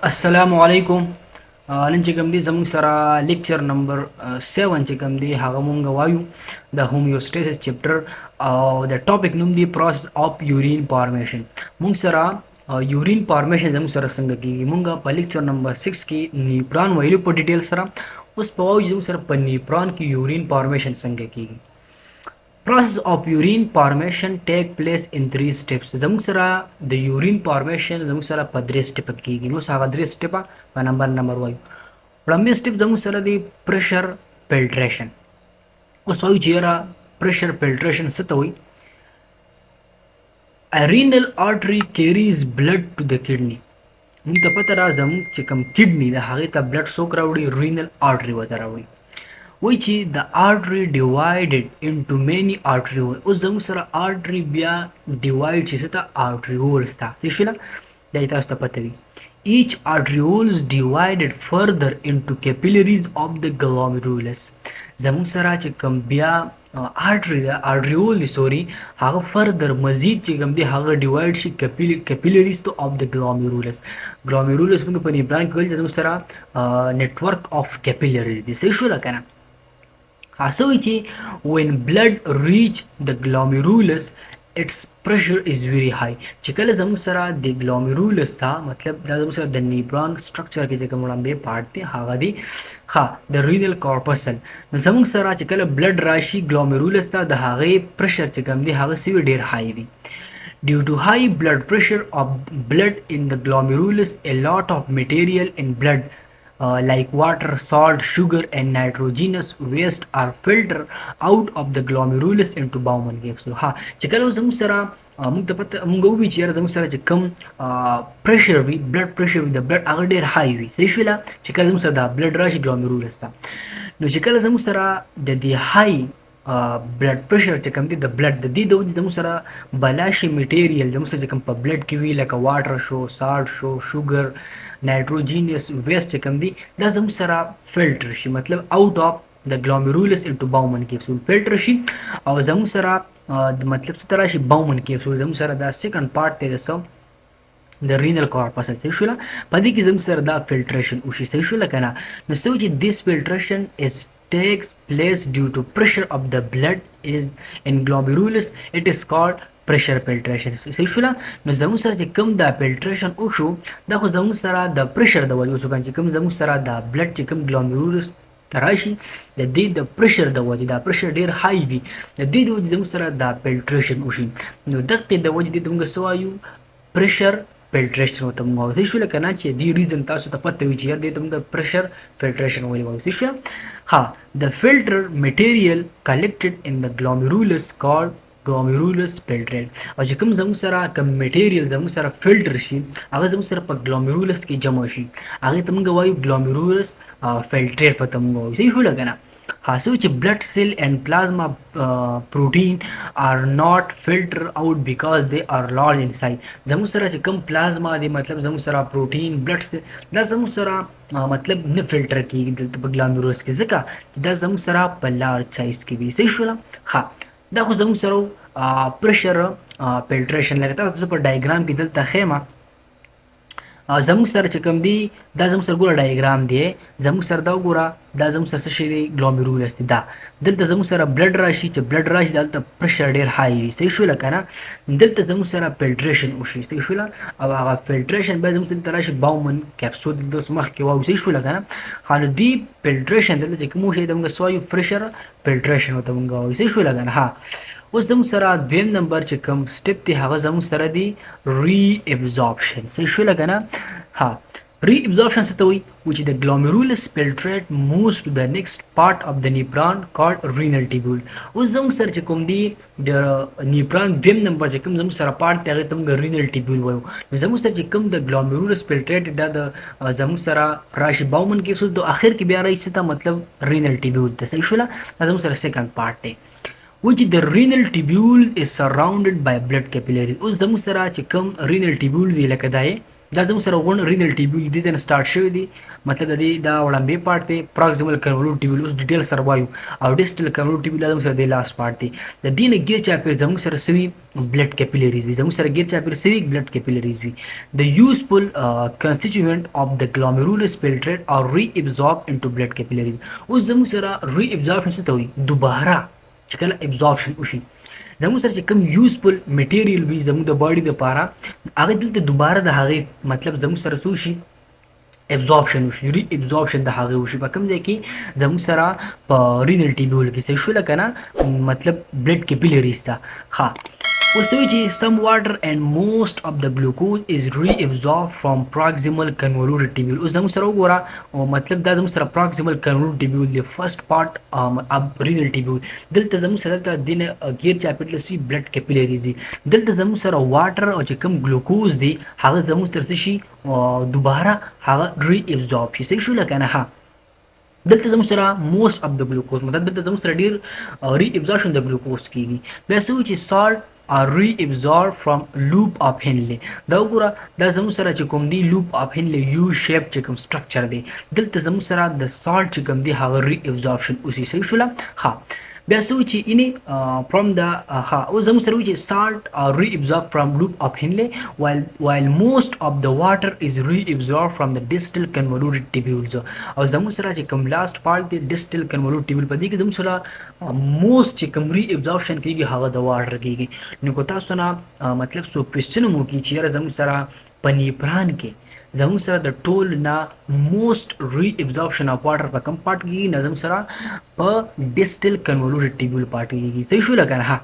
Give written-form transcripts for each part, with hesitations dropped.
السلام علیکم. نن چې کوم دی زموږ سره لیکچر نمبر 7 چې کوم دی هغه مونږ وایو د هومیوستاسیس چپټر او د ټاپک نوم دی پروسس اف یورین فارمیشن. مونږ سره یورین فارمیشن زموږ سره څنګه کیږي مونږ په لیکچر نمبر 6 کې نیپران ویلو په ډیټیل سره. اوس په وایو زموږ سره په نیپران کې یورین فارمیشن څنګه کیږي. Process of urine formation take place in 3 steps. زموږ سره د یورین فارمیشن زموږ سره په 3 سټپ کیږي. نو هغه 3 سټپ په نمبر وایو. لومړی سټپ زموږ سره دی پریشر فلټریشن. اوس وایو چې را پریشر فلټریشن څه ته وایي؟ A renal artery carries blood to the kidney. موږ ته پته را زموږ چې کوم کډنی د هغې ته بلډ څوک راوړي؟ رینل آرټري ورته راوړي. وایي چې the artery divided into many arterioles. اوس زموږ سره آرټري بیا ډیوایډ چې څه ته arterioles ته څه شوله دا تاسو ته پته وي. Each arterioles divided further into capillaries of the glomerulus. زموږ سره چې کوم بیا arteriole سوري هغه فردر مزید چې کوم دی هغه ډیوایډ شي capillaries to of the glomerulus. glomerulus موږ په نیبران کې ویل زموږ سره network of capillaries دي. صحیح شوله که نه؟ So when blood reach the glomerulus its pressure is very high. چې کله زموږ سره د glomerulus ته مطلب دا زموږ سره د نیبران سټرکچر کې چې کوم وړاندې پارت دی هغه دی د رینل کارپسل. نو زموږ سره چې کله بلډ راشي glomerulus ته د هغې پرشر چې کوم دی هغه سوي ډیر های وي. Due to high blood pressure of blood in the glomerulus, a lot of material in blood like water, salt, sugar and nitrogenous waste are filtered out of the glomerulus into Bowman capsule. چې کله زموږ سره موږ ته پته موږ ووایو چې یاره زموږ سره چې کوم پریشر وي بلډ پریشر وي د بلډ هغه ډېر های وي. صحیح شوله؟ چې کله زموږ سره دا بلډ راشي glomerulus ته نو چې کله زموږ سره د دې های بلډ پریشر چې کوم دی د بلډ د دې د وجې زموږ سره بلاشي میټیریل زموږ سره چې کوم په بلډ کې وي لکه واټر شو، سالټ شو، شوګر، نایټروجینیس ویسټ چې کوم دی دا زموږ سره فلټر شي مطلب آوټ اف د glomerulus into Bowman capsule فلټر شي او زموږ سره مطلب څه ته راشي Bowman capsule. زموږ سره دا سیکنډ پارټ دی د رینل کارپسل. صحیح شوله؟ په دې کې زموږ سره دا فلټریشن وشي. صحیح شوله که نه؟ نو څه چې this filtration takes place due to pressure of the blood is in glomerulus it is called pressure filtration. صحیح شوله؟ نو زموږ سره چې کوم دا فلټریشن وشو دا خو زموږ سره د پریشر د وجې وشو چې کوم زموږ سره دا بلډ چې کوم glomerulus ته راشي د دې د پریشر د وجې دا پریشر ډېر های وي د دې د وجې زموږ سره دا فلټریشن وشي. نو دقې د وجې دې ته موږ څه وایو؟ پریشر فلټریشن ورته موږ وایو. صحیح شوله که نه؟ چې دې ریزن تاسو ته پته وي چې یار دې ته موږ د پریشر فلټریشن ویلې وایو. صحیح شوله؟ The filter material collected in the glomerulus called glomerulus filtrate. او چې کوم زموږ سره کوم میټیریل زموږ سره فلټر شي هغه زموږ سره په glomerulus کې جمع شي هغې ته موږ وایو glomerulus filtrate په ته موږ وایو. صحیح شوله که نه؟ So which blood cell and plasma protein are not filtered out because they are large in size. زموږ سره چې کوم پلازما دی مطلب زموږ سره پروټین بلډ دا زموږ سره مطلب نه فلټر کیږي دلته په glomerulus کې ځکه دا زموږ سره په لارج سایز کې وي. صحیح شوله؟ دا خو زموږ سره پریشر فلټریشن لکه تاسو په ډایګرام کې دلته ښیم زموږ سره چې کوم دی دا زموږ سره ګوره ډایګرام دی زموږ سره دا وګوره دا زموږ سره څه شی دی glomerulus دی. دا دلته زموږ سره بلډ راشي چې بلډ راشي دلته پریشر ډېر های وي. صحیح شوله که نه؟ دلته زموږ سره فلټریشن وشي. صحیح شوله؟ او هغه فلټریشن بیا زموږ دلته راشي Bowman capsule دلته اوس مخکې وایو. صحیح شوله که نه؟ نو دې فلټریشن دلته چې کوم شی د موږ څه وایو؟ پریشر فلټریشن ورته موږ وایو. صحیح شوله که نه؟ اوس زموږ سره دویم نمبر چې کوم سټپ دی هغه زموږ سره دی reabsorption. صحیح شوله که نه؟ reabsorption څه ته وایي؟ which the glomerulus filtrate moves to the next part of the nephron called renal tubule. اوس زموږ سره چې کوم دی د نیپران دویم نمبر چې کوم زموږ سره پارت دی هغې ته موږ renal tubule وایو. نو زموږ سره چې کوم د glomerulus filtrate دا د زموږ سره راشي Bowman capsule د اخر کې بیا راشي ته مطلب renal tubule ته. صحیح شوله؟ دا زموږ سره سیکنډ پارت دی which the renal tubule is surrounded by blood capillaries. اوس زموږ سره چې کوم renal tubule دی لکه دا دا زموږ سره غونډ رینل ټیبیول دې ته سٹارټ شوی دی مطلب د دې دا وړاندې پارت دی پروکسیمل کنولوټ ټیبیول اوس ډیټیل سره وایو او ډیسټل کنولوټ ټیبیول دا زموږ سره د لاست پارت دی د دې نه ګیر چاپیر زموږ سره سوي بلډ کیپیلریز وي زموږ سره ګیر چاپیر سوي بلډ کیپیلریز وي د یوزفul constituent of the glomerulus filtrate or reabsorb into blood capillaries اوس زموږ سره reabsorption څه ته وایي دوباره چې کله absorption وشي زموږ سره چې کوم یوزفul میټیریل وي زموږ د باډي لپاره هغه دلته دوباره د هغې مطلب زموږ سره څه وشي absorption وشي ری absorption د هغې وشي په کوم ځای کې زموږ سره په رینل ټیبیول کې صحیح شوله که نه مطلب بلډ کیپیلریز ته ښه اوس وایي چې some water and most of the glucose is reabsorbed from proximal convoluted tubule اوس زموږ سره وګوره مطلب دا زموږ سره proximal convoluted tubule دی فرست پارت of renal tubule دلته زموږ سره د دې نه غیر چاپېره سي بلډ کیپیلریز دي دلته زموږ سره واټر او چې کوم ګلوکوز دی هغه زموږ سره څه شي دوباره هغه reabsorb شي صحیح شوله که نه ها دلته زموږ سره موسټ اف د ګلوکوز مطلب دلته زموږ سره ډېر reabsorption د ګلوکوز کېږي بیا څه وایي چې salt are reabsorbed from loop of Henle دا وګوره دا زموږ سره چې کوم دی loop of Henle U shape چې کوم structure دی دلته زموږ سره د salt چې کوم دی هغه reabsorption اوسي صحیح شوله ها بیا څه وایي چې from the اوس زموږ سره وایي چې salt are reabsorbed from loop of Henle while most of the water is reabsorbed from the distal convoluted tubules او زموږ سره چې کوم لاست پارت دی distal convoluted tubule په دې کې زموږ سره موست چې کوم reabsorption کېږي هغه د واټر کېږي نو که تاسو نه مطلب څوک کوېسچن هم وکړي چې یاره زموږ سره په نیپران کې زموږ سره د ټول نه موست reabsorption of water په کوم پارت کېږي نه زموږ سره په distal convoluted tubule پارت کېږي صحیح شوله که نه ها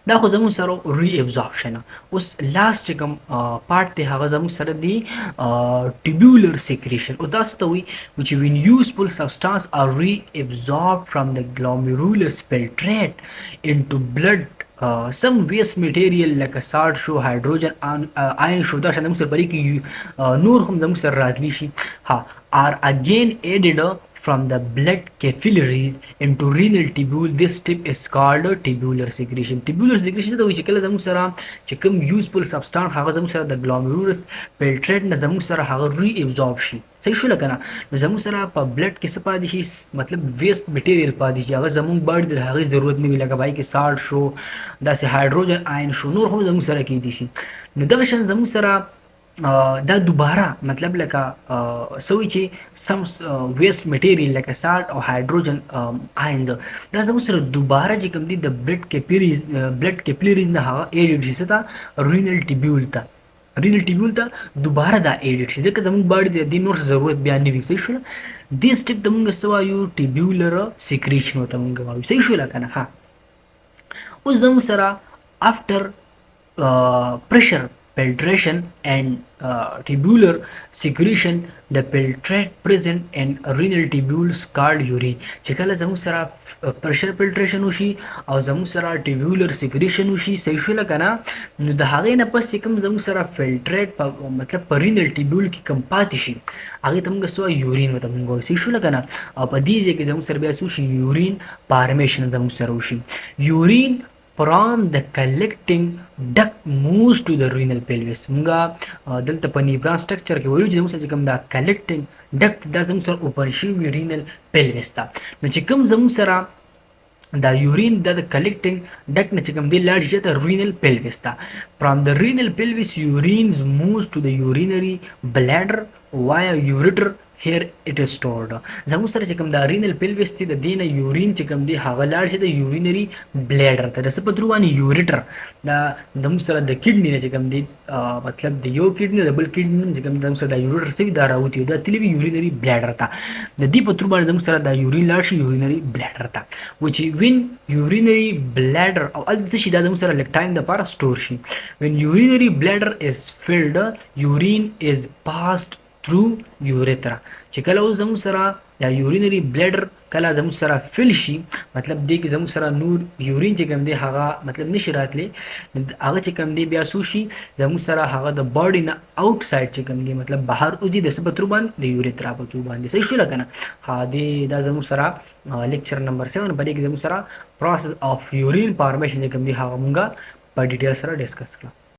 دا خو زموږ سره reabsorption اوس لاست چې کوم پارت دی هغه زموږ سره دی tubular secretion او دا څه ته وایي which when useful substance are reabsorbed from the glomerulus filtrate into blood some waste material like a salt show hydrogen iron show دا شان زموږ سره پرې کې نور هم زموږ سره راتلی شي ها are again added from the blood capillaries into renal tubule this step is called tubular secretion tubular secretion دا وایي چې کله زموږ سره چې کوم useful substance هغه زموږ سره د glomerulus filtrate نه زموږ سره هغه reabsorb شي صحیح شوله که نه نو زموږ سره په بلډ کې څه پاتې شي مطلب ویسټ میټیریل پاتې شي هغه زموږ باډي د هغې ضرورت نه وي لکه بای کې سالټ شو داسې هایډروجن آین شو نور هم زموږ سره کېدی شي نو دغه شان زموږ سره دا دوباره مطلب لکه څه وایي چې سم ویسټ میټیریل لکه سالټ او هایډروجن آین دا زموږ سره دوباره چې کوم دي د بلډ کیپیلریز نه هغه ایډډ شي څه ته رینل ټیبیول ته رینل ټیبیول ته دوباره دا ایډټ شي ځکه زموږ باډي د دې نور ضرورت بیا نه وي صحیح شوله دې سټپ ته موږ څه وایو ټیبیولر سیکریشن ورته موږ وایو صحیح شوله که نه ها اوس زموږ سره after pressure filtration and tubular secretion the filtrate present in renal tubules called urine چې کله زموږ سره pressure filtration وشي او زموږ سره tubular secretion وشي صحیح شوله که نه نو د هغې نه پس چې کوم زموږ سره filtrate مطلب په renal tubule کې کم پاتې شي هغې ته موږ څه وایو یورین ورته موږ وایو صحیح شوله که نه او په دې ځای کې زموږ سره بیا څه وشي یورین فارمیشن زموږ سره وشي یورین from the collecting duct moves to the renal pelvis مونږه دلته په نیبران سټرکچر کې وایو چې زموږ سره کوم دا collecting duct دا زموږ سره اوپن شوي renal pelvis ته نو چې کوم زموږ سره دا یورین دا د collecting duct نه چې کوم دی لاړ شي ته renal pelvis ته from the renal pelvis urine moves to the urinary bladder via ureter here it is stored زموږ سره چې کوم دا رینل پیلویس دی د دې نه یورین چې کوم دی هغه لاړ شي د یورینري بلیډر ته د څه په تھرو باندې یوریټر دا زموږ سره د کډني نه چې کوم دی مطلب د یو کډني د بل کډني چې کوم زموږ سره د یوریټر سوي دا راوتي دا تللی وي یورینري بلیډر ته د دې په تھرو باندې زموږ سره دا یورین لاړ شي یورینري بلیډر ته which when urinary bladder او البته شي دا زموږ سره لږ ټایم دپاره سټور شي when urinary bladder is filled urine is passed through urethra چې کله اوس زموږ سره دا یورینري بلیډر کله زموږ سره فل شي مطلب دې کې زموږ سره نور یورین چې کوم دی هغه مطلب نشي راتلی هغه چې کوم دی بیا څه شي زموږ سره هغه د باډي نه آوټ سایډ چې کوم دی مطلب بهر وځي د څه په تھرو باندې د یوریترا په تھرو باندې صحیح شوله که نه ها دا زموږ سره لیکچر نمبر 7 په دې کې زموږ سره پروسس اف یورین فارمیشن چې کوم دی هغه مونږه په ډیټیل سره ډسکس کړو